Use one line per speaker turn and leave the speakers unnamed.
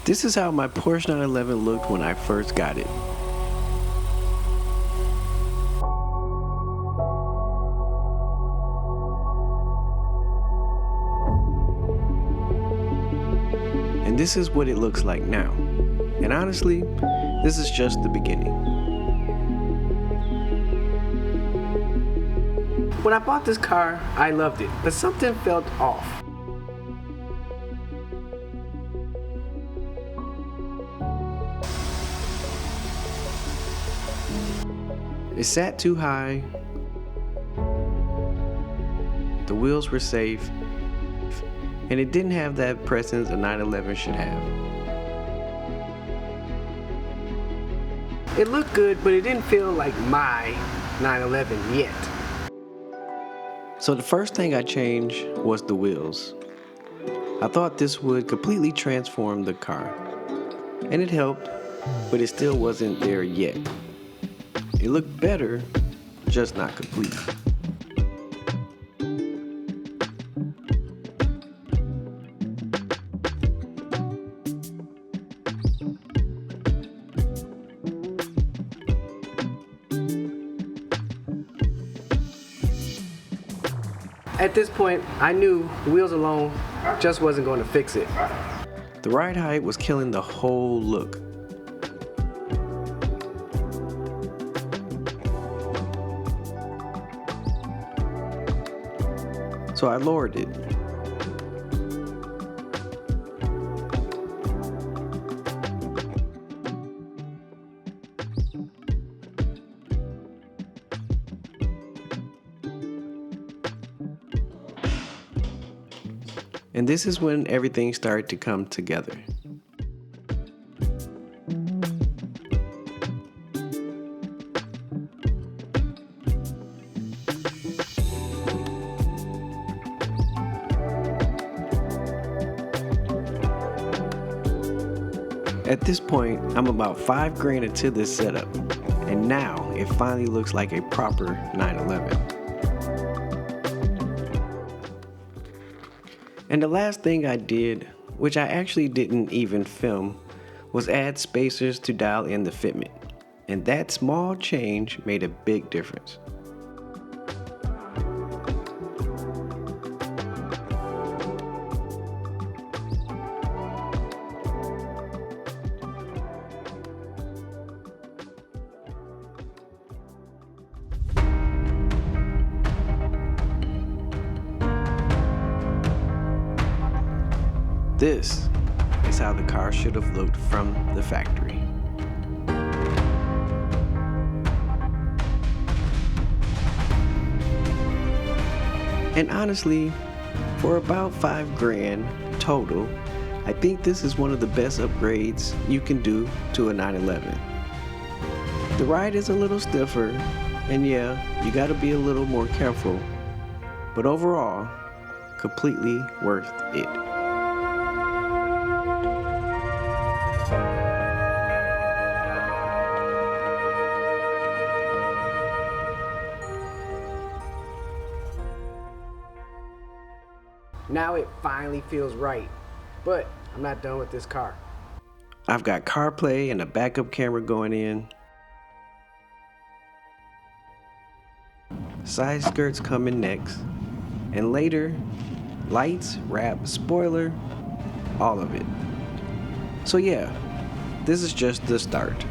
This is how my Porsche 911 looked when I first got it. And this is what it looks like now. And honestly, this is just the beginning. When I bought this car, I loved it, but something felt off. It sat too high, the wheels were safe, and it didn't have that presence a 911 should have. It looked good, but it didn't feel like my 911 yet. So the first thing I changed was the wheels. I thought this would completely transform the car, and it helped, but it still wasn't there yet. It looked better, just not complete. At this point, I knew the wheels alone just wasn't going to fix it. The ride height was killing the whole look. So I lowered it. And this is when everything started to come together. At this point, I'm about $5,000 into this setup, and now it finally looks like a proper 911. And the last thing I did, which I actually didn't even film, was add spacers to dial in the fitment. And that small change made a big difference. This is how the car should have looked from the factory. And honestly, for about $5,000 total, I think this is one of the best upgrades you can do to a 911. The ride is a little stiffer, and yeah, you gotta be a little more careful, but overall, completely worth it. Now it finally feels right, but I'm not done with this car. I've got CarPlay and a backup camera going in. Side skirts coming next, and later, lights, wrap, spoiler, all of it. So yeah, this is just the start.